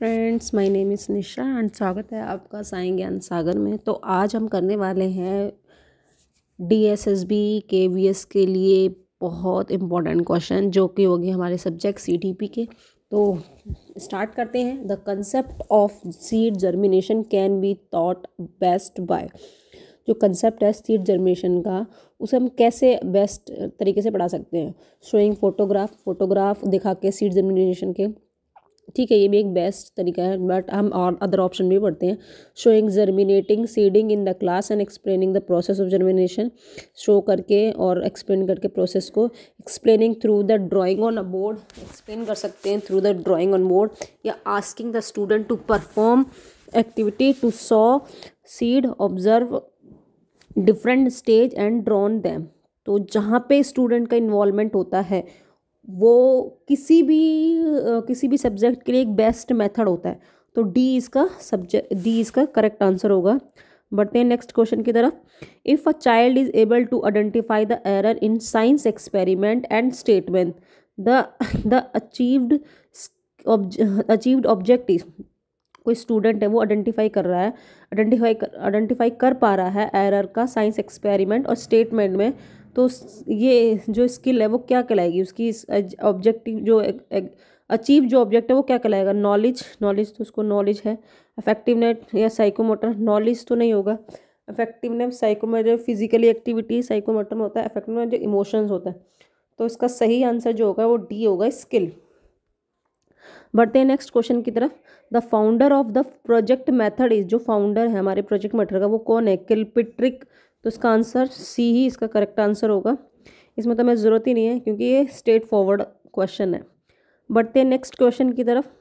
Friends, my name is Nisha and स्वागत है आपका साईं ज्ञान सागर में। तो आज हम करने वाले हैं डीएसएसबी केवीएस के लिए बहुत इम्पोर्टेंट क्वेश्चन जो कि होगी हमारे सब्जेक्ट सीटीपी के। तो स्टार्ट करते हैं। The concept of seed germination can be thought best by. जो कंसेप्ट है सीड जर्मिनेशन का, उसे हम कैसे बेस्ट तरीके से पढ़ा सकते हैं। शोइंग फोटोग्राफ दिखा के सीड जर्मिनेशन के, ठीक है, ये भी एक बेस्ट तरीका है। बट हम और अदर ऑप्शन भी पढ़ते हैं। Showing germinating seeding in the class and explaining the process of germination, show करके और एक्सप्लेन करके प्रोसेस को। Explaining through the drawing on a board, explain कर सकते हैं through the drawing on board, या asking the student to perform activity to sow seed, observe different stage and drawn them. तो जहाँ पे स्टूडेंट का इन्वॉल्वमेंट होता है वो किसी भी सब्जेक्ट के लिए एक बेस्ट मेथड होता है। तो डी इसका करेक्ट आंसर होगा। बढ़ते हैं नेक्स्ट क्वेश्चन की तरफ। If a child is able to identify the error in science experiment and statement, the achieved objective. कोई स्टूडेंट है वो आइडेंटिफाई कर पा रहा है एरर का साइंस एक्सपेरिमेंट और स्टेटमेंट में, तो ये जो स्किल है वो क्या कहलाएगी। उसकी ऑब्जेक्टिव जो अचीव जो ऑब्जेक्ट है वो क्या कहलाएगा। नॉलेज तो उसको नॉलेज है। इफेक्टिवनेस या साइकोमोटर, नॉलेज तो नहीं होगा। Effectiveness psychomotor physically activity psychomotor में होता है। इफेक्टिवनेस जो इमोशंस होता है। तो इसका सही आंसर जो होगा वो डी होगा, स्किल। बढ़ते हैं नेक्स्ट क्वेश्चन की तरफ। The founder of the project method is, जो फाउंडर है हमारे प्रोजेक्ट मेथड का वो कौन है। किलपेट्रिक। तो इसका आंसर सी ही इसका करेक्ट आंसर होगा। इसमें तो हमें ज़रूरत ही नहीं है क्योंकि ये स्ट्रेट फॉरवर्ड क्वेश्चन है। बढ़ते हैं नेक्स्ट क्वेश्चन की तरफ।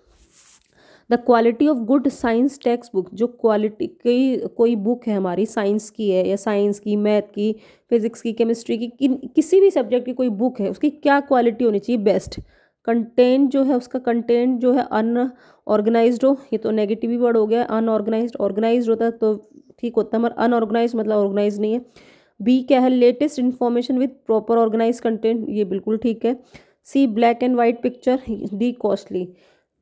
The quality of good science text book, जो क्वालिटी की कोई बुक है हमारी साइंस की है या साइंस की, मैथ की, फिजिक्स की, केमिस्ट्री की, किसी भी सब्जेक्ट की कोई बुक है, उसकी क्या क्वालिटी होनी चाहिए। बेस्ट कंटेंट जो है, उसका कंटेंट जो है अनऑर्गेनाइज्ड हो। ये तो नेगेटिव ही वर्ड हो गया। अनऑर्गेनाइज्ड, ऑर्गेनाइज्ड होता है तो ठीक होता है, मगर अनऑर्गेनाइज्ड मतलब ऑर्गेनाइज नहीं है। बी क्या है, latest information with proper organize content, ये बिल्कुल ठीक है। C black and white picture. D costly.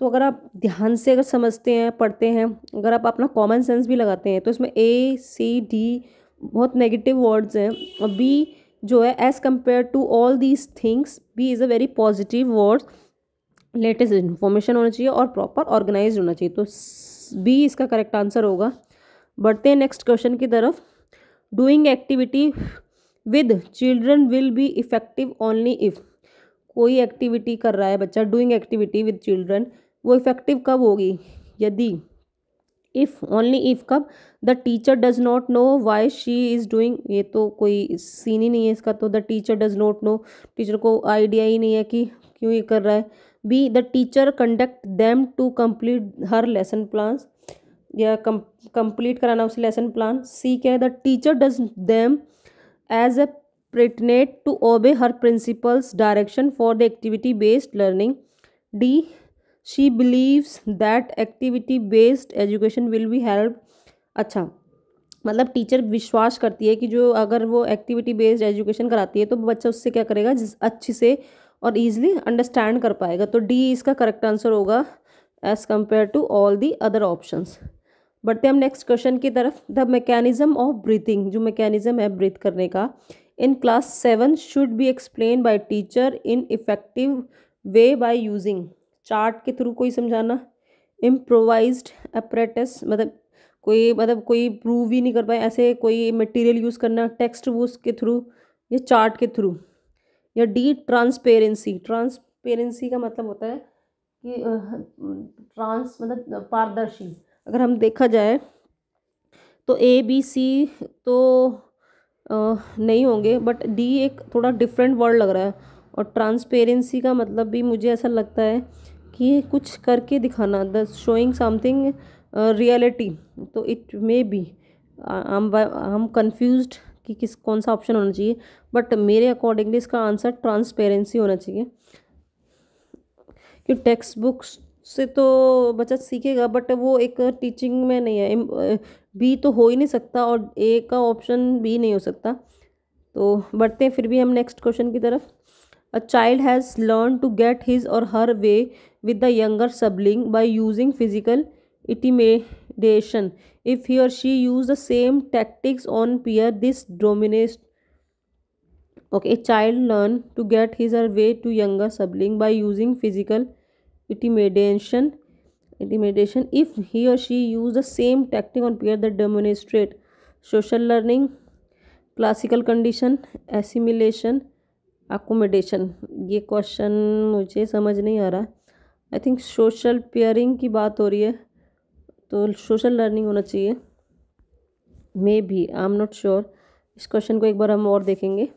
तो अगर आप ध्यान से अगर समझते हैं, पढ़ते हैं, अगर आप अपना कॉमन सेंस भी लगाते हैं तो इसमें ए सी डी बहुत नेगेटिव वर्ड्स हैं, और बी जो है as compared to all these things, B is a very positive word. Latest information होना चाहिए और प्रॉपर ऑर्गेनाइज होना चाहिए, तो बी इसका करेक्ट आंसर होगा। बढ़ते हैं नेक्स्ट क्वेश्चन की तरफ। Doing activity with children will be effective only if. कोई एक्टिविटी कर रहा है बच्चा, डूइंग एक्टिविटी विद चिल्ड्रन, वो इफेक्टिव कब होगी। यदि इफ़, ओनली इफ़ कब। The teacher does not know why she is doing, ये तो कोई सीन ही नहीं है इसका। तो the teacher does not know, teacher को आइडिया ही नहीं है कि क्यों ये कर रहा है। Be the teacher conduct them to complete her lesson plans, या कंप्लीट कराना उसे लेसन प्लान। सी क्या है, the teacher does them as a प्रेटनेट to obey her principal's direction for the activity based learning. D she believes that activity based education will be help. अच्छा, मतलब teacher विश्वास करती है कि जो अगर वो एक्टिविटी बेस्ड एजुकेशन कराती है तो बच्चा उससे क्या करेगा, अच्छी से और ईजिली अंडरस्टैंड कर पाएगा। तो डी इसका करेक्ट आंसर होगा as compared to all the other options. बढ़ते हैं हम नेक्स्ट क्वेश्चन की तरफ। द मैकेनिज्म ऑफ ब्रीथिंग, जो मैकेनिज्म है ब्रीथ करने का, in class 7 should be explain by teacher in effective way by using. Chart के थ्रू कोई समझाना, इम्प्रोवाइज्ड अपरेटस, मतलब कोई प्रूव ही नहीं कर पाए ऐसे कोई मटेरियल यूज़ करना, टेक्स्ट बुक्स के थ्रू या चार्ट के थ्रू। या डी ट्रांसपेरेंसी। ट्रांसपेरेंसी का मतलब होता है कि ट्रांस मतलब पारदर्शी। अगर हम देखा जाए तो ए बी सी तो नहीं होंगे, बट डी एक थोड़ा डिफरेंट वर्ड लग रहा है। और ट्रांसपेरेंसी का मतलब भी मुझे ऐसा लगता है कि कुछ करके दिखाना, द शोइंग समथिंग रियलिटी। तो इट मे बी, हम कंफ्यूज्ड कि कौन सा ऑप्शन होना चाहिए, बट मेरे अकॉर्डिंगली इसका आंसर ट्रांसपेरेंसी होना चाहिए। कि टेक्स्ट बुक्स से तो बच्चा सीखेगा बट वो एक टीचिंग में नहीं है। बी तो हो ही नहीं सकता और ए का ऑप्शन बी नहीं हो सकता। तो बढ़ते हैं फिर भी हम नेक्स्ट क्वेश्चन की तरफ। A child has learned to get his or her way with the younger sibling by using physical intimidation. If he or she use the same tactics on peer, this dominates. Okay, a child learn to get his or way to younger sibling by using physical intimidation. Intimidation. If he or she use the same tactic on peer, that demonstrate social learning, classical condition, assimilation, accommodation. ये question मुझे समझ नहीं आ रहा। I think social pairing की बात हो रही है, तो सोशल लर्निंग होना चाहिए, may be, I am not sure. इस क्वेश्चन को एक बार हम और देखेंगे।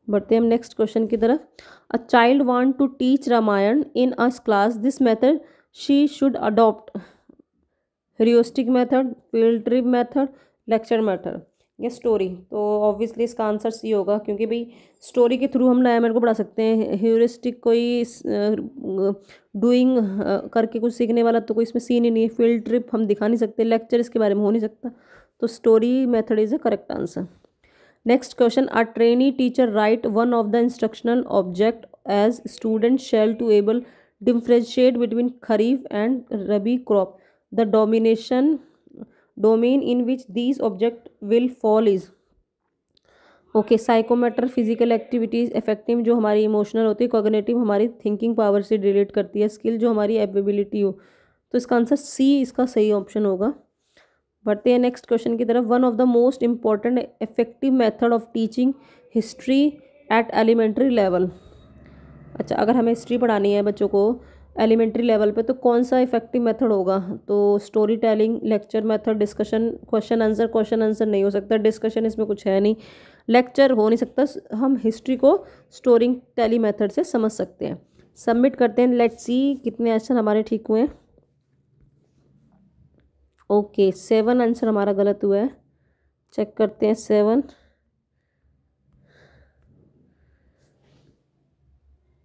बढ़ते हैं हम नेक्स्ट क्वेश्चन की तरफ। A child want to teach Ramayana in a class, this method she should adopt. Heuristic method, field trip method, lecture method या स्टोरी। तो ऑब्वियसली इसका आंसर सी होगा, क्योंकि भाई स्टोरी के थ्रू हम रामायण को पढ़ा सकते हैं। ह्यूरिस्टिक कोई डूइंग करके कुछ सीखने वाला तो कोई इसमें सीन ही नहीं है। फील्ड ट्रिप हम दिखा नहीं सकते, लेक्चर इसके बारे में हो नहीं सकता, तो story method is the correct answer. Next question, a trainee teacher write one of the instructional object as student shall to able differentiate between kharif and rabi crop, the domain in which these object will fall is। Okay, psychomotor, physical activities, affective जो हमारी emotional होती है, cognitive हमारी thinking power से relate करती है, skill जो हमारी एबिलिटी हो। तो इसका आंसर सी इसका सही ऑप्शन होगा। बढ़ते हैं नेक्स्ट क्वेश्चन की तरफ। One of the most important effective method of teaching history at elementary level. अच्छा, अगर हमें हिस्ट्री पढ़ानी है बच्चों को एलिमेंट्री लेवल पे, तो कौन सा इफेक्टिव मेथड होगा? तो story telling, lecture method, discussion, question answer नहीं हो सकता, डिस्कशन इसमें कुछ है नहीं, लेक्चर हो नहीं सकता। हम हिस्ट्री को स्टोरी टेली मेथड से समझ सकते हैं। सबमिट करते हैं, लेट्स सी कितने आंसर हमारे ठीक हुए हैं। ओके, 7 आंसर हमारा गलत हुआ है। चेक करते हैं 7।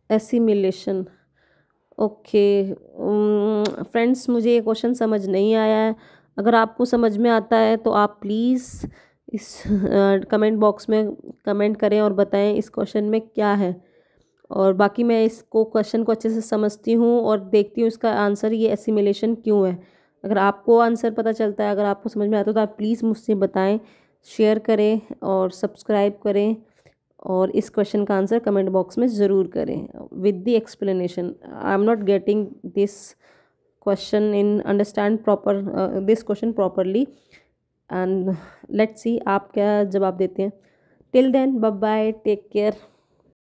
एसिमिलेशन। ओके फ्रेंड्स, मुझे ये क्वेश्चन समझ नहीं आया है। अगर आपको समझ में आता है तो आप प्लीज़ इस कमेंट बॉक्स में कमेंट करें और बताएं इस क्वेश्चन में क्या है। और बाकी मैं इसको क्वेश्चन को अच्छे से समझती हूँ और देखती हूँ इसका आंसर ये एसिमिलेशन क्यों है। अगर आपको आंसर पता चलता है, अगर आपको समझ में आता है, तो आप प्लीज़ मुझसे बताएं, शेयर करें और सब्सक्राइब करें, और इस क्वेश्चन का आंसर कमेंट बॉक्स में ज़रूर करें with the explanation. I am not getting this question in understand proper this question properly, and let's see आप क्या जवाब देते हैं। Till then, bye bye, take care.